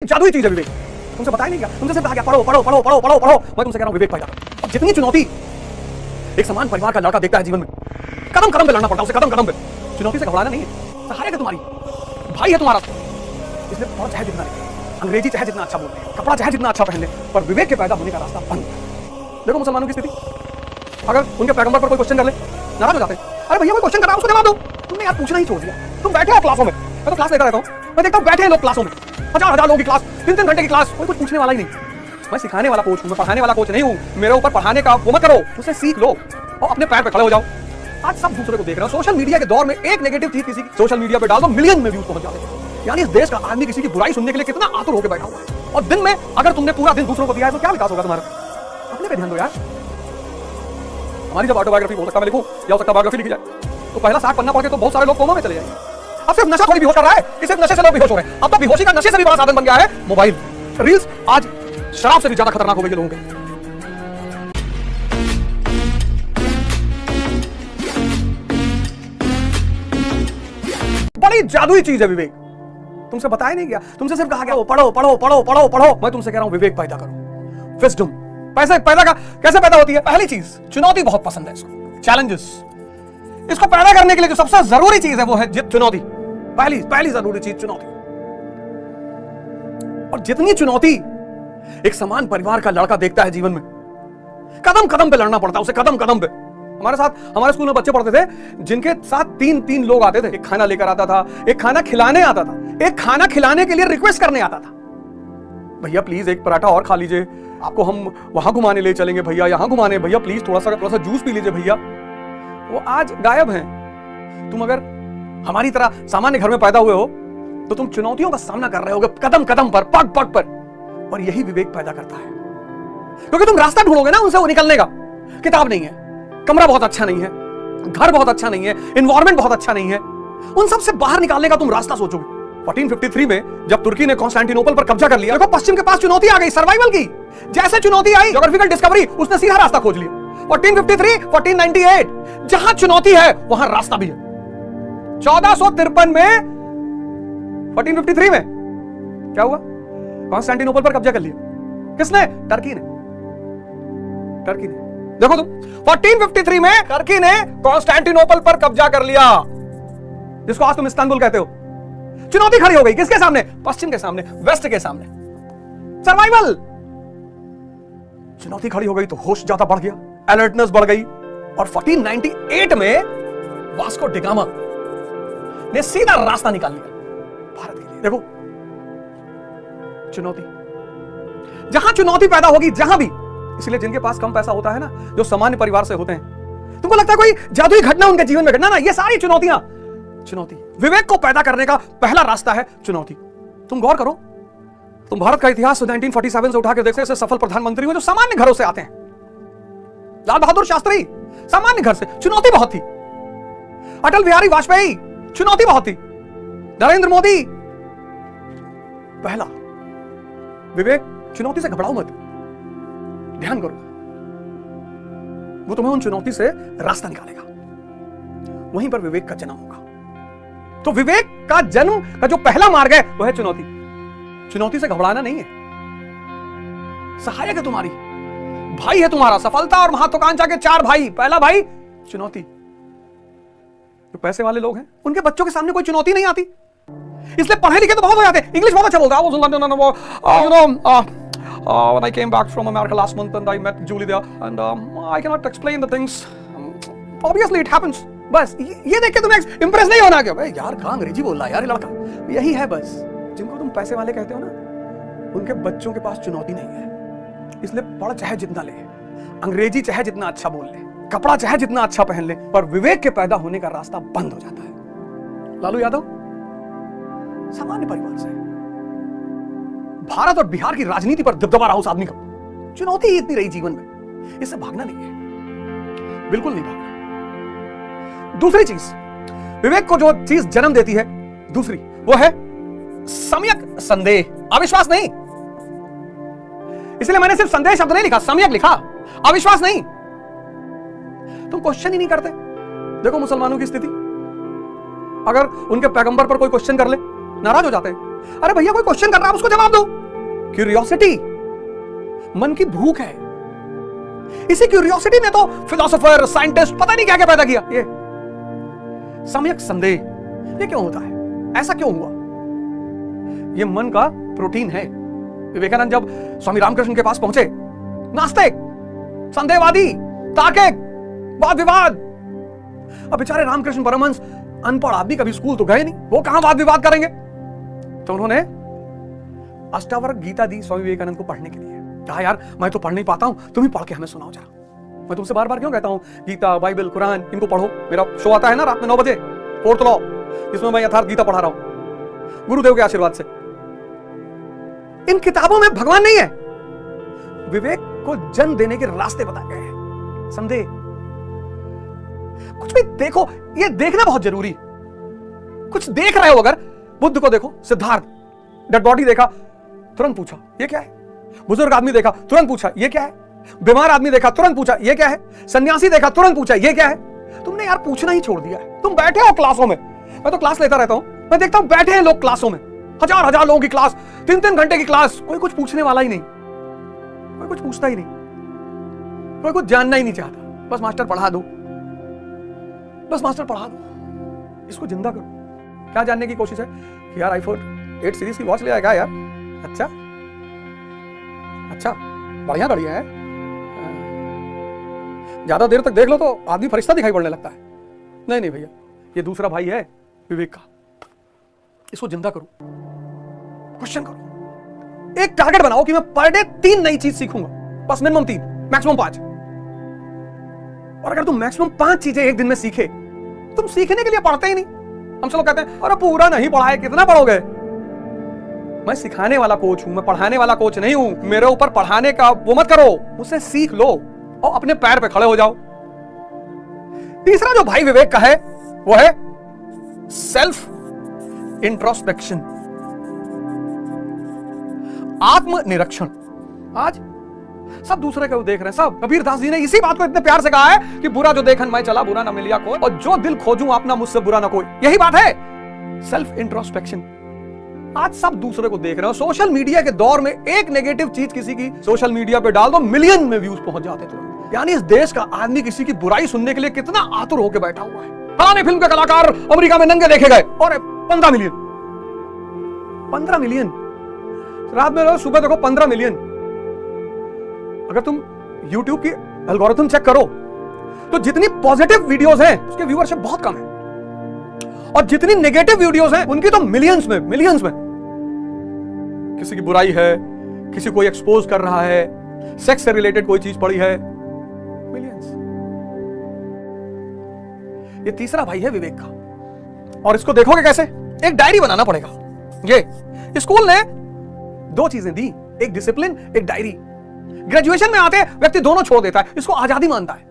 जादुई चीज है विवेक। तुमसे बताया नहीं क्या, तुमसे सिर्फ कहा गया पढ़ो पढ़ो पढ़ो पढ़ो पढ़ो पढ़ो। मैं तुमसे कह रहा हूं विवेक पैदा करो। अब जितनी चुनौती एक समान परिवार का लड़का देखता है जीवन में, कदम कदम पे लड़ना पड़ता है उसे, कदम कदम पे। चुनौती से घबराना नहीं है, सहायक है तुम्हारी, भाई है तुम्हारा, इसलिए पढ़ चाहे जितना ले, अंग्रेजी चाहे जितना अच्छा बोलते, कपड़ा चाहे जितना अच्छा पहन ले, पर विवेक के पैदा होने का रास्ता बंद। देखो मुसलमानों की स्थिति, अगर उनके पैगंबर पर कोई क्वेश्चन कर ले नाराज हो जाते हैं। अरे भैया कोई क्वेश्चन कर रहा है उसको जवाब दो। तुमने यार पूछना ही छोड़ दिया। तुम बैठे हो क्लासों में, मैं तो क्लास लेकर रहता हूँ, मैं देखता हूँ बैठे हैं लोग क्लासों में, हजार हजार लोगों की क्लास, 3-3 घंटे की क्लास, कोई कुछ पूछने वाला ही नहीं। मैं सिखाने वाला कोच हूँ, मैं पढ़ाने वाला कोच नहीं हूँ। मेरे ऊपर पढ़ाने का वो मत करो, उसे सीख लो और अपने पैर पे खड़े हो जाओ। आज सब दूसरे को देख रहे हो, सोशल मीडिया के दौर में एक नेगेटिव चीज किसी की सोशल मीडिया पे डाल दो, मिलियन में व्यूज पहुंच जाते हैं। यानी इस देश का आदमी किसी की बुराई सुनने के लिए कितना आतुर होकर बैठा हुआ है। और दिन में अगर तुमने पूरा दिन दूसरों को दिया है तो क्या विकास होगा तुम्हारा? अपने पे ध्यान दो यार। हमारी जब ऑटोबायोग्राफी हो सकता है मैं लिखूं या हो सकता है बायोग्राफी लिखी जाए, तो पहला 60 पन्ना पढ़ के तो बहुत सारे लोग कोमा में चले जाएंगे। अब सिर्फ नशा थोड़ी बेहोश कर रहा है कि सिर्फ नशे से लोग बेहोश हो रहे हैं। अब तो बेहोशी का नशे से भी बड़ा साधन बन गया है मोबाइल। रील्स आज शराब से भी ज्यादा खतरनाक हो गई है लोगों के। बड़ी जादुई चीज है विवेक। तुमसे बताया नहीं गया, तुमसे सिर्फ कहा गया पढ़ो पढ़ो पढ़ो पढ़ो पढ़ो। मैं तुमसे कह रहा हूं विवेक पैदा करो, विजडम। पैसे पैदा का कैसे पैदा होती है? पहली चीज, चुनौती बहुत पसंद है इसको, चैलेंजेस। इसको पैदा करने के लिए जो सबसे जरूरी चीज है वो है चुनौती। पहली जरूरी चीज चुनौती। और जितनी चुनौती एक समान परिवार का लड़का देखता है जीवन में, कदम कदम पे लड़ना पड़ता है उसे, कदम कदम पे। हमारे स्कूल में बच्चे पढ़ते थे जिनके साथ 3-3 लोग आते थे। एक खाना लेकर आता था, एक खाना खिलाने आता था, एक खाना खिलाने के लिए रिक्वेस्ट करने आता था, भैया प्लीज एक पराठा और खा लीजिए, आपको हम वहां घुमाने ले चलेंगे भैया, यहां घुमाने, भैया प्लीज थोड़ा सा जूस पी लीजिए भैया। वो आज गायब हैं। तुम अगर हमारी तरह सामान्य घर में पैदा हुए हो तो तुम चुनौतियों का सामना कर रहे होगे कदम कदम पर, पग पग पर। और यही विवेक पैदा करता है, क्योंकि तुम रास्ता ढूंढोगे ना उनसे वो निकलने का। किताब नहीं है, कमरा बहुत अच्छा नहीं है, घर बहुत अच्छा नहीं है, एनवायरनमेंट बहुत अच्छा नहीं है, उन सब से बाहर निकालने का तुम रास्ता सोचोगे। 1453 में जब तुर्की ने कॉन्स्टेंटिनोपल पर कब्जा कर लिया, देखो पश्चिम के पास चुनौती आ गई सर्वाइवल की। जैसे चुनौती आई, ज्योग्राफिकल डिस्कवरी, उसने सीधा रास्ता खोज लिया। 1453, 1498, जहां चुनौती है वहां रास्ता भी है। 1453 में 1453 में क्या हुआ? कॉन्स्टेंटिनोपल पर कब्जा कर लिया। किसने? टर्की ने। देखो तुम, 1453 में टर्की ने कॉन्स्टेंटिनोपल पर कब्जा कर लिया, जिसको आज तुम इस्तांबुल कहते हो। चुनौती खड़ी हो गई किसके सामने? पश्चिम के सामने, वेस्ट के सामने। सर्वाइवल। चुनौती खड़ी हो गई तो होश ज्यादा बढ़ गया, अलर्टनेस बढ़ गई। और 1498 में वास्को डी गामा ने सीधा रास्ता निकाल लिया भारत के लिए। देखो चुनौती, जहां चुनौती पैदा होगी जहां भी, इसलिए जिनके पास कम पैसा होता है ना, जो सामान्य परिवार से होते हैं, तुमको लगता है कोई जादुई घटना उनके जीवन में घटना? ना, ये सारी चुनौतियां चुनौती। विवेक को पैदा करने का पहला रास्ता है चुनौती। तुम गौर करो, तुम भारत का इतिहास 1947 से उठा के देखो, ऐसे सफल प्रधानमंत्री हुए जो सामान्य घरों से आते हैं। लाल बहादुर शास्त्री सामान्य घर से, चुनौती बहुत थी। अटल बिहारी वाजपेयी, चुनौती बहुत थी। नरेंद्र मोदी। पहला विवेक, चुनौती से घबराओ मत, ध्यान करो, वो तुम्हें उन चुनौती से रास्ता निकालेगा। वहीं पर विवेक का जन्म होगा। तो विवेक का जन्म का जो पहला मार्ग है वो है चुनौती। चुनौती से घबराना नहीं है, सहायक है तुम्हारी, भाई है तुम्हारा। सफलता और महत्वाकांक्षा के 4 भाई। पहला भाई चुनौती। जो पैसे वाले लोग हैं उनके बच्चों के सामने कोई चुनौती नहीं आती, इसलिए पढ़े लिखे तो बहुत हो जाते हैं, इंग्लिश बहुत अच्छा बोलता है। When I came back from America last month and I met Julie there and I cannot explain the things. Obviously it happens. बस ये देख के तुम्हें इंप्रेस नहीं होना कि भाई यार कहां अंग्रेजी बोल रहा है यार ये लड़का। यही है बस, जिनको तुम पैसे वाले कहते हो ना, उनके बच्चों के पास चुनौती नहीं है। इसलिए पढ़ चाहे जितना ले, अंग्रेजी चाहे जितना अच्छा बोल ले, कपड़ा चाहे जितना अच्छा पहन ले, पर विवेक के पैदा होने का रास्ता बंद हो जाता है। लालू यादव सामान्य परिवार से, भारत और बिहार की राजनीति पर दबदबा रहा उस आदमी का। चुनौती इतनी रही जीवन में, इससे भागना नहीं है, बिल्कुल नहीं भागना। दूसरी चीज, विवेक को जो चीज जन्म देती है दूसरी, वो है सम्यक संदेह, अविश्वास नहीं। इसलिए मैंने सिर्फ संदेह शब्द नहीं लिखा, सम्यक लिखा, अविश्वास नहीं। तुम क्वेश्चन ही नहीं करते। देखो मुसलमानों की स्थिति, अगर उनके पैगंबर पर कोई क्वेश्चन कर ले नाराज हो जाते हैं। अरे भैया कोई क्वेश्चन कर रहा है उसको जवाब दो। क्यूरियोसिटी मन की भूख है। इसी क्यूरियोसिटी ने तो फिलोसोफर, साइंटिस्ट पता नहीं क्या क्या पैदा किया। ये सम्यक संदेह, ये क्यों होता है, ऐसा क्यों हुआ? ये मन का प्रोटीन है। विवेकानंद जब स्वामी रामकृष्ण के पास पहुंचे, नास्तिक, संदेहवादी, तार्किक, वाद विवाद। अब बेचारे रामकृष्ण परमहंस अनपढ़ आदमी, कभी स्कूल तो गए नहीं, वो कहां वाद विवाद करेंगे। तो उन्होंने अष्टावक्र गीता दी स्वामी विवेकानंद को पढ़ने के लिए। कहा यार मैं तो पढ़ नहीं पाता हूं, तुम ही पढ़ के हमें सुनाओ जरा। मैं तुमसे बार बार क्यों कहता हूं गीता, बाइबल, कुरान इनको पढ़ो। मेरा शो आता है ना रात में 9 बजे, फोर्थ लॉ, जिसमें मैं यथार्थ गीता पढ़ा रहा हूं गुरुदेव के आशीर्वाद से। इन किताबों में भगवान नहीं है, विवेक को जन्म देने के रास्ते बताए गए हैं। संदेह, कुछ भी देखो, ये देखना बहुत जरूरी। कुछ देख रहे हो, अगर बुद्ध को देखो, सिद्धार्थ, डेड बॉडी देखा, तुरंत पूछा ये क्या है। बुजुर्ग आदमी देखा, तुरंत पूछा ये क्या है। बीमार आदमी देखा, तुरंत पूछा ये क्या है। सन्यासी देखा, तुरंत पूछा ये क्या है। तुमने यार पूछना ही छोड़ दिया है। तुम बैठे हो क्लासों में, मैं तो क्लास लेता रहता हूं, मैं देखता हूं बैठे हैं लोग क्लासों में, हजार हजार लोगों की क्लास, 3-3 घंटे की क्लास, कोई कुछ पूछने वाला ही नहीं, कोई कुछ पूछता ही नहीं, कोई कुछ जानना ही नहीं चाहता। बस मास्टर पढ़ा दो, बस मास्टर पढ़ा दो, इसको जिंदा करो। क्या जानने की कोशिश है कि यार आईफोन 8 सीरीज की वॉच ले आएगा यार, अच्छा अच्छा, बढ़िया बढ़िया है, ज्यादा देर तक देख लो तो आदमी फरिश्ता दिखाई पड़ने लगता है। नहीं नहीं भैया, ये दूसरा भाई है विवेक का, इसको जिंदा करो, क्वेश्चन करो। एक टारगेट बनाओ कि मैं पर डे 3 नई चीज सीखूंगा, बस मिनिमम 3, मैक्सिमम 5। और अगर तुम मैक्सिमम 5 चीजें एक दिन में सीखे, तुम सीखने के लिए पढ़ते ही नहीं। हमसे लोग कहते हैं अरे पूरा नहीं पढ़ा है, कितना पढ़ोगे। मैं सिखाने वाला कोच हूं, मैं पढ़ाने वाला कोच नहीं हूं। मेरे ऊपर पढ़ाने का वो मत करो, मुझसे सीख लो और अपने पैर पे खड़े हो जाओ। तीसरा जो भाई विवेक का है वो है सेल्फ इंट्रोस्पेक्शन, आत्मनिरीक्षण। आज सब दूसरे को देख रहे हैं, सब। कबीर दास जी ने इसी बात को इतने प्यार से कहा है कि बुरा जो देखन मैं चला, बुरा ना मिलिया कोई, और जो दिल खोजूं अपना मुझसे बुरा ना कोई। यही बात है सेल्फ इंट्रोस्पेक्शन। आज सब दूसरे को देख रहे हो। सोशल मीडिया के दौर में एक नेगेटिव चीज किसी की सोशल मीडिया पे डाल दो, मिलियन में व्यूज पहुंच जाते थे। यानी इस देश का आदमी किसी की बुराई सुनने के लिए कितना आतुर होकर बैठा हुआ है। फलाने फिल्म के कलाकार अमेरिका में नंगे देखे गए और 15 मिलियन, 15 मिलियन रात में, रोज सुबह देखो 15 मिलियन। अगर तुम YouTube की एल्गोरिथम चेक करो तो जितनी पॉजिटिव वीडियोस हैं उसके व्यूअरशिप बहुत कम है, और जितनी नेगेटिव वीडियोस हैं उनकी तो मिलियंस में, मिलियंस में। किसी की बुराई है, किसी को एक्सपोज कर रहा है, सेक्स से रिलेटेड कोई चीज पड़ी है, मिलियंस। ये तीसरा भाई है विवेक का। और इसको देखोगे कैसे? एक डायरी बनाना पड़ेगा। ये स्कूल ने 2 चीजें दी, एक डिसिप्लिन, एक डायरी। ग्रेजुएशन में आते व्यक्ति दोनों छोड़ देता है, इसको आजादी मानता है।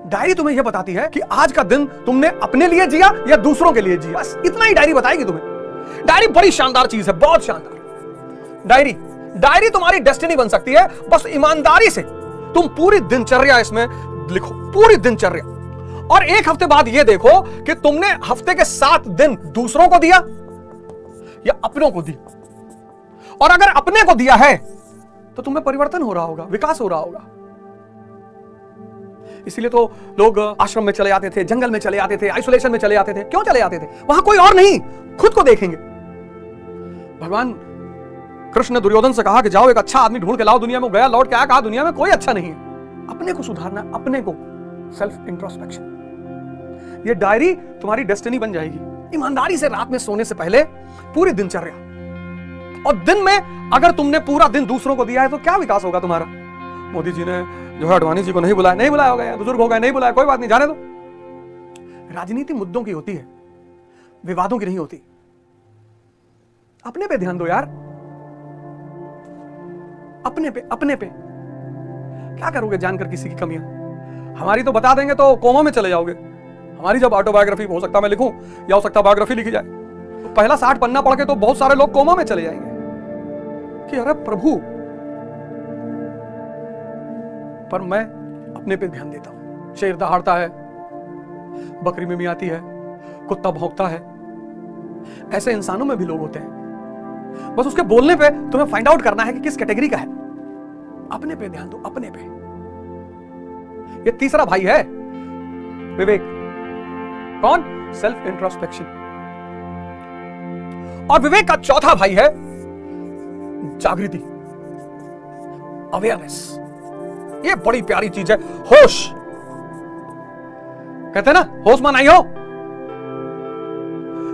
डायरी तुम्हें यह बताती है कि आज का दिन तुमने अपने लिए जिया या दूसरों के लिए जिया, बस इतना ही डायरी बताएगी तुम्हें। डायरी बड़ी शानदार चीज है, बहुत शानदार। डायरी तुम्हारी डेस्टिनी बन सकती है, बस ईमानदारी से तुम पूरी दिनचर्या इसमें लिखो, पूरी दिनचर्या। और 1 हफ्ते बाद यह देखो कि तुमने हफ्ते के 7 दिन दूसरों को दिया या अपनों को दिया। और अगर अपने को दिया है तो तुम्हें परिवर्तन हो रहा होगा, विकास हो रहा होगा। इसीलिए तो लोग आश्रम में चले आते थे, जंगल में चले आते थे, आइसोलेशन में चले आते थे। क्यों चले आते थे? वहां कोई और नहीं, खुद को देखेंगे। भगवान कृष्ण ने दुर्योधन से कहा कि जाओ एक अच्छा आदमी ढूंढ के लाओ दुनिया में। गया, लौट के आया, कहा दुनिया में कोई अच्छा नहीं है। अपने को सुधारना, अपने को, सेल्फ इंट्रोस्पेक्शन। ये डायरी तुम्हारी डेस्टिनी बन जाएगी। ईमानदारी से रात में सोने से पहले पूरी दिनचर्या, और दिन में अगर तुमने पूरा दिन दूसरों को दिया है तो क्या विकास होगा तुम्हारा। मोदी जी ने जो है अडवाणी जी को नहीं बुलाया, नहीं बुलाया होगा, बुजुर्ग हो गए, नहीं बुलाया, कोई बात नहीं, जाने दो। राजनीति मुद्दों की होती है, विवादों की नहीं होती। अपने पे ध्यान दो यार, अपने पे, अपने पे। क्या करोगे जानकर किसी की कमियां? हमारी तो बता देंगे तो कोमा में चले जाओगे। हमारी जब ऑटोबायोग्राफी, हो सकता मैं लिखूं या हो सकता बायोग्राफी लिखी जाए, तो पहला 60 पन्ना पढ़ के तो बहुत सारे लोग कोमा में चले जाएंगे कि अरे प्रभु। पर मैं अपने पे ध्यान देता हूं। शेर दहाड़ता है, बकरी मिमी आती है, कुत्ता भौंकता है। ऐसे इंसानों में भी लोग होते हैं बस उसके बोलने पे तुम्हें फाइंड आउट करना है कि किस कैटेगरी का है। अपने पे ध्यान दो, अपने पे। ये तीसरा भाई है विवेक। कौन? Self introspection. और विवेक का चौथा भाई है जागृति, अवेयरनेस। ये बड़ी प्यारी चीज है, होश। कहते हैं ना, होश में नहीं हो।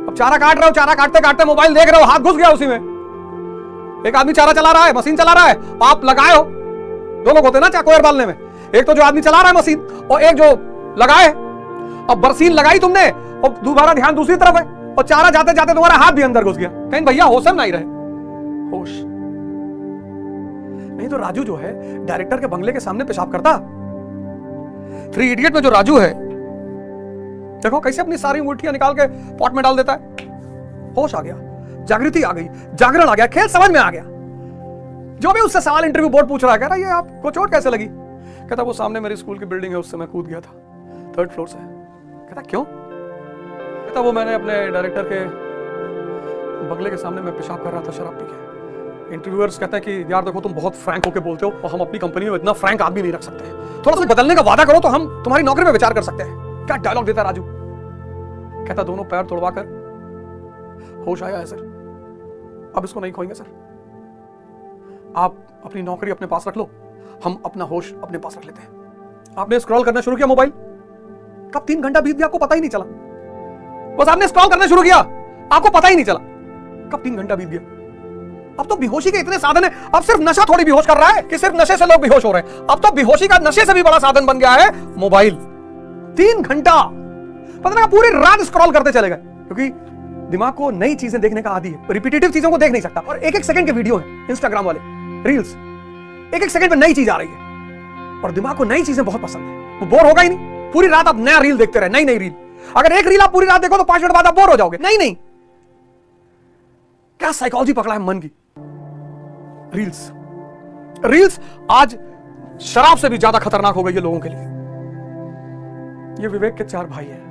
अब चारा काट रहे हो, चारा काटते काटते मोबाइल देख रहे हो, हाथ घुस गया उसी में। एक आदमी चारा चला रहा है, मशीन चला रहा है, आप लगाए हो। दो लोग होते हैं ना चाकोयर बालने में, एक तो जो आदमी चला रहा है मशीन और एक जो लगाए। अब बरसीन लगाई तुमने और दोबारा ध्यान दूसरी तरफ है और चारा जाते जाते तुम्हारा हाथ भी अंदर घुस गया। कहीं भैया होश में नहीं रहे। होश नहीं तो राजू जो है डायरेक्टर के बंगले के सामने पेशाब करता। 3 इडियट में जो राजू है, देखो कैसे अपनी सारी अंगूठियां निकाल के पॉट में डाल देता है। होश आ गया, जागृति आ गई, जागरण आ गया, खेल समझ में आ गया। जो भी उससे सवाल इंटरव्यू बोर्ड पूछ रहा है, कह रहा है ये आपको चोट कैसे लगी? कहता वो सामने मेरी स्कूल की बिल्डिंग है, उससे मैं कूद गया था 3rd फ्लोर से। कहता क्यों? कहता वो मैंने अपने डायरेक्टर के बंगले के सामने मैं पेशाब कर रहा था शराब पी के। इंटरव्यूअर्स कहते हैं कि यार देखो तुम बहुत फ्रैंक होकर बोलते हो और हम अपनी कंपनी में इतना फ्रैंक आदमी नहीं रख सकते हैं, थोड़ा सा बदलने का वादा करो तो हम तुम्हारी नौकरी में विचार कर सकते हैं। क्या डायलॉग देता राजू। कहता दोनों पैर तोड़वा कर होश आया है सर, अब इसको नहीं खोएंगे सर। आप अपनी नौकरी अपने पास रख लो, हम अपना होश अपने पास रख लेते हैं। आपने स्क्रॉल करना शुरू किया मोबाइल, कब 3 घंटा बीत गया आपको पता ही नहीं चला। बस आपने स्क्रॉल करना शुरू किया, आपको पता ही नहीं चला कब 3 घंटा बीत गया। अब तो बेहोशी के इतने साधन है। अब सिर्फ नशा थोड़ी बेहोश कर रहा है कि सिर्फ नशे से लोग बेहोश हो रहे हैं। अब तो बेहोशी का नशे से भी बड़ा साधन बन गया है मोबाइल। 3 घंटा पता नहीं पूरी रात स्क्रॉल करते चले गए, क्योंकि दिमाग को नई चीजें देखने का आदी है, रिपीटेटिव चीजों को देख नहीं सकता। और 1-1 सेकंड के वीडियो है इंस्टाग्राम वाले रील्स, 1-1 सेकंड में नई चीज आ रही है और दिमाग को नई चीजें बहुत पसंद है। वो बोर होगा ही नहीं, पूरी रात आप नया रील देखते रहे, नई नई रील। अगर एक रील आप पूरी रात देखो तो 5 मिनट बाद आप बोर हो जाओगे। नहीं, क्या साइकोलॉजी पकड़ा है मन की। रील्स आज शराब से भी ज्यादा खतरनाक हो गई है लोगों के लिए। ये विवेक के 4 भाई हैं।